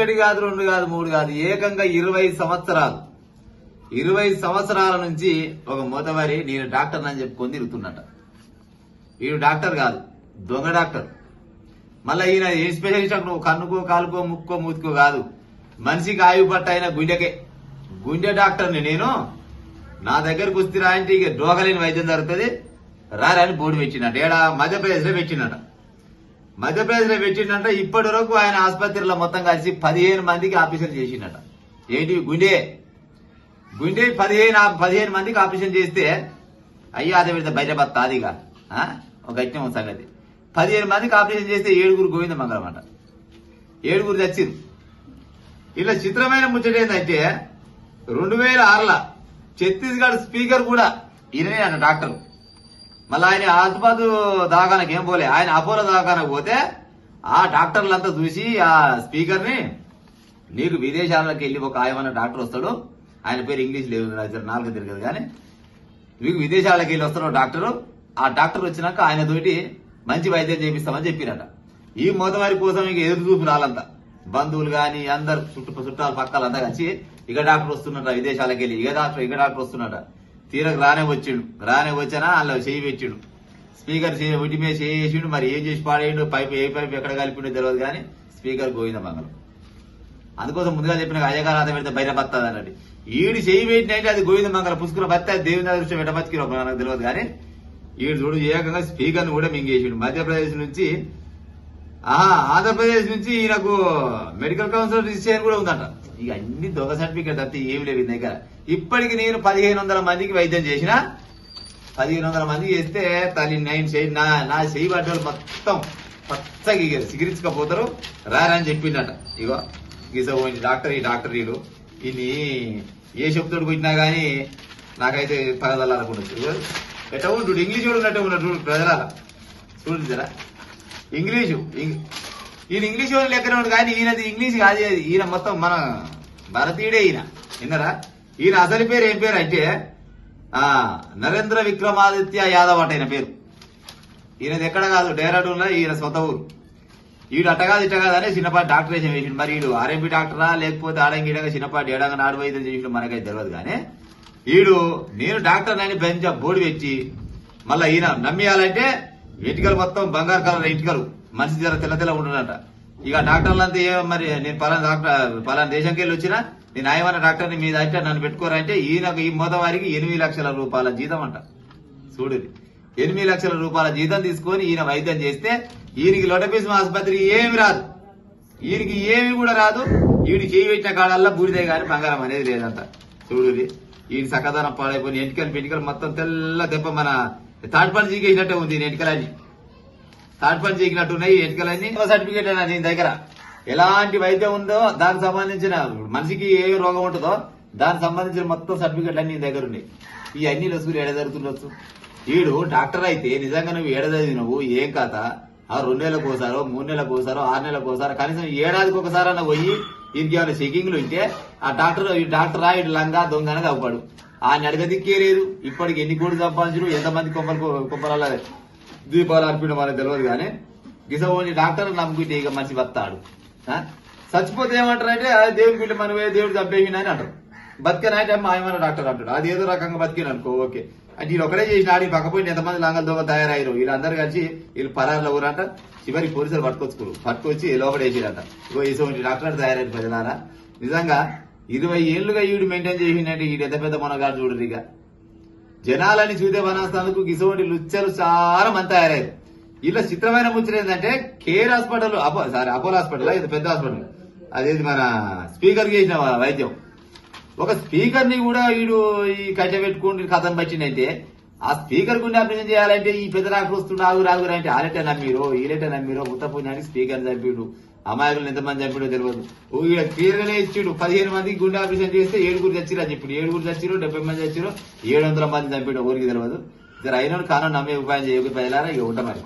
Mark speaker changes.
Speaker 1: ఒకటి కాదు, రెండు కాదు, మూడు కాదు, ఏకంగా 20 సంవత్సరాలు 20 సంవత్సరాల నుంచి ఒక మోతవారి నేను డాక్టర్ అని చెప్పుకొని తిరుగుతున్నట. వీడు డాక్టర్ కాదు, దొంగ డాక్టర్. మళ్ళీ ఈయన ఏ స్పెషలిస్ట్ నువ్వు కన్నుకో, కాలుకో, ముక్కో, మూతికో కాదు, మనిషికి ఆయువు పట్ట అయిన గుండెకే. గుండె డాక్టర్ని నేను. నా దగ్గరకు వస్తే అంటే ఇక డోకలేని వైద్యం జరుగుతుంది రాని బోర్డు పెట్టినట్టు. ఏడా మధ్యప్రదేశ్ లో పెట్టినట. మధ్యప్రదేశ్ లో పెట్టిందంట. ఇప్పటి వరకు ఆయన ఆసుపత్రిలో మొత్తం కలిసి 15 మందికి ఆపరేషన్ చేసిండట. ఏంటి గుండె 15 మందికి ఆపరేషన్ చేస్తే అయ్యా అదే పెడితే బయట బత్త అదిగా ఒక గట్టిన సంగతి. 15 మందికి ఆపరేషన్ చేస్తే 7 గోవింద మంగళం అంట. 7 చచ్చింది. ఇలా చిత్రమైన ముచ్చట ఏంటంటే 2006లో ఛత్తీస్గఢ్ స్పీకర్ కూడా ఈయననే అంట డాక్టర్. మళ్ళీ ఆయన ఆసుపత్రి దవాఖానకి ఏం పోలే, ఆయన అపోలో దవాఖానకు పోతే ఆ డాక్టర్లంతా చూసి ఆ స్పీకర్ ని నీకు విదేశాలకు వెళ్లి ఒక ఆయమన్న డాక్టర్ వస్తాడు, ఆయన పేరు ఇంగ్లీష్ లేదు నాలుగు తిరగదు కానీ, మీకు విదేశాలకు వెళ్ళి వస్తాడు డాక్టరు. ఆ డాక్టర్ వచ్చినాక ఆయన తోటి మంచి వైద్యం చేపిస్తామని చెప్పినట. ఈ మోతవారి కోసం ఇక ఎదురు చూపు రాలంతా బంధువులు గాని అందరు చుట్టాలు పక్కలంతా కలిసి ఇక డాక్టర్ వస్తున్నట విదేశాలకు వెళ్ళి, ఇక డాక్టర్ వస్తున్నట. తీరకు రానే వచ్చినా అందులో చేయి పెట్టిండు. స్పీకర్ ఒంటి మీద చేసిండు. మరి ఏం చేసి పాడేయండు, ఏ పైపు ఎక్కడ కలిపిండో తెలియదు కానీ స్పీకర్ గోవింద మంగళం. అందుకోసం ముందుగా చెప్పిన అయ్యగారు అదే పెడితే బయట బతుంది అన్నట్టు. ఈడు చేయి పెట్టినైతే అది గోవింద మంగళం పుష్కర బత్త దేవుని దృష్టి పెట్ట బతికిరో నాకు తెలియదు కానీ ఈడు చూడు ఏకంగా స్పీకర్ ను కూడా మింగేసిండు. మధ్యప్రదేశ్ నుంచి ఆంధ్రప్రదేశ్ నుంచి ఈయనకు మెడికల్ కౌన్సిల్ రిజిస్ట్రేషన్ కూడా ఉందంట. ఇక అన్ని దొంగ సర్టిఫికేట్ తప్పితే ఏమి లేవు దగ్గర. ఇప్పటికి నేను 1500 మందికి వైద్యం చేసిన. 1500 మందికి చేస్తే తల్లి నా చెయ్యి పడ్డోళ్ళు మొత్తం పచ్చగా సిగిరించకపోతారు రారని చెప్పిండట. ఇగో గిసోని డాక్టర్ ఈ డాక్టర్ వీడు ఇన్ని ఏ చెప్తాడు కొట్టినా గానీ నాకైతే పగదల్లాలనుకుంటు. ఎట్లా ఉంటు ఇంగ్లీష్ కూడా ఉన్నట్టే ఉన్నట్టు ప్రజల చూడరా ఇంగ్లీషు. ఈయన ఇంగ్లీష్ వాళ్ళు లెక్కనే ఉండు కానీ ఈయనది ఇంగ్లీష్ కాదు. ఈయన మొత్తం మన భారతీయుడే ఈయన. విన్నరా? ఈయన అసలు పేరు ఏం పేరు అంటే నరేంద్ర విక్రమాదిత్య యాదవ్ అట ఈయన పేరు. ఈయనది ఎక్కడ కాదు, డెహ్రాడూన్ లో ఈయన సొంత ఊరు. ఈడు అట్ట కాదు ఇట్ట కాదు అని చిన్నపాటి డాక్టరేషన్ వేసిండు. మరి ఈడు ఆర్ఎంపీ డాక్టరా లేకపోతే ఆడంగిడంగా చిన్నపాటి ఏడంగా నాడు వైద్యం చేసిండు మనకైతే తెలియదు కానీ ఈడు నేను డాక్టర్ అని బెంచ్ బోర్డు పెట్టి మళ్ళీ ఈయన నమ్మేయాలంటే ఎంటికలు మొత్తం బంగారు కలర్ ఎంటికలు, మనిషి జర తెల్ల ఉంటున్నట. ఇక డాక్టర్లంతా మరి నేను పలానా దేశంకి వెళ్ళి వచ్చినా నేను ఆయమన్న డాక్టర్ని మీద అంటే నన్ను పెట్టుకోరంటే ఈయనకు ఈ మోతవారికి 8 లక్షల రూపాయల జీతం అంట. చూడు 8 లక్షల రూపాయల జీతం తీసుకొని ఈయన వైద్యం చేస్తే ఈయనకి లొటపీస్ ఆసుపత్రికి ఏమి రాదు, ఈయనకి ఏమి కూడా రాదు. ఈయన చేయి పెట్టిన కాడల్లా బూడిదే గాని బంగారం అనేది లేదంట. చూడు ఈయన సకదానం పాడైపోయి ఎంటికలు మొత్తం తెల్ల దెబ్బ మన తాటిపని చీకేసినట్టే ఉంది. ఎంటికలన్నీ తాటిపని చీకినట్టున్నాయి ఎంటికలన్నీ. సర్టిఫికేట్ అయినా దీని దగ్గర ఎలాంటి వైద్యం ఉందో దానికి సంబంధించిన మనిషికి ఏ రోగం ఉంటుందో దానికి సంబంధించిన మొత్తం సర్టిఫికేట్లు అన్ని దగ్గర ఉన్నాయి. ఈ అన్ని లసుకులు ఏడ జరుగుతుండొచ్చు. వీడు డాక్టర్ అయితే నిజంగా నువ్వు ఏడ చదివినవు ఏం కథ? 2 నెలలకు ఒకసారో 3 నెలలకు ఒకసారో 6 నెలలకు ఒకసారో కనీసం ఏడాదికి ఒకసారి అన్న పోయి దీనికి ఏమైనా చెకింగ్లు ఉంటే ఆ డాక్టర్ రాయుడు లంగా దొంగనగా అవ్వడు. ఆయన అడగదిక్కే లేదు. ఇప్పటికి ఎన్ని కోట్లు సంపాదించరు, ఎంతమంది కొమ్మల దీపాలు అర్పించడం మనకు తెలియదు కానీ గిసోని డాక్టర్ నమ్ముకుంటే ఇక మనిషి బతాడు. చచ్చిపోతే ఏమంటారంటే దేవుడి గుంటే మనమే దేవుడు చంపేసిండు అని అంటారు. బతికేనాయంటే ఆయమన్న డాక్టర్ అంటాడు. అది ఏదో రకంగా బతికిన అనుకో ఓకే. అంటే వీళ్ళు ఒకటే చేసిన ఆడికి పక్కపోయిన ఎంతమంది లంగల దొంగ తయారయ్యారు. వీళ్ళందరూ కలిసి వీళ్ళు పరారులో ఊరంట. చివరికి పోలీసులు పట్టుకొచ్చి లోపడేసిరంట. ఇగో ఇటువంటి డాక్టర్ తయారైన ప్రజలారా నిజంగా 20 ఏళ్లుగా ఈడు మెయింటైన్ చేసిందంటే ఈ పెద్ద మొనగాడు చూడరు. ఇక జనాలని చూదే వనాస్తానికి గిసోటి లుచ్చలు చాలా మంది తయారయ్యారు. ఇలా చిత్రమైన ముచ్చట ఏంటంటే కేర్ హాస్పిటల్ అపోలో హాస్పిటల్ ఇది పెద్ద హాస్పిటల్ అదేది మన స్పీకర్ చేసిన వైద్యం. ఒక స్పీకర్ ని కూడా వీడు ఈ కట్ట పెట్టుకుని కథం పట్టిందంటే ఆ స్పీకర్ గుండె ఆపరేషన్ చేయాలంటే ఈ పెద్ద డాక్టర్ వస్తుండే రాగురు అంటే ఆలెట నమ్మిరో ఈలెట నమ్మిరో ఉత్తపుణ్యానికి స్పీకర్ చంపిడు. అమాయకులు ఎంతమంది చంపిడో తెలియదు. ఈడ క్లియర్గానే ఇచ్చాడు 15 మందికి గుండె ఆపరేషన్ చేస్తే 7 చచ్చిరా చెప్పాడు. 7 చచ్చిరు, 70 మంది చచ్చిరు, 700 మంది చంపిడు ఊరికి తెలియదు. ఇద్దరు అయిన కారణం నమ్మే ఉపాయం చేయకపోయారా ఇక ఉంటా మరి.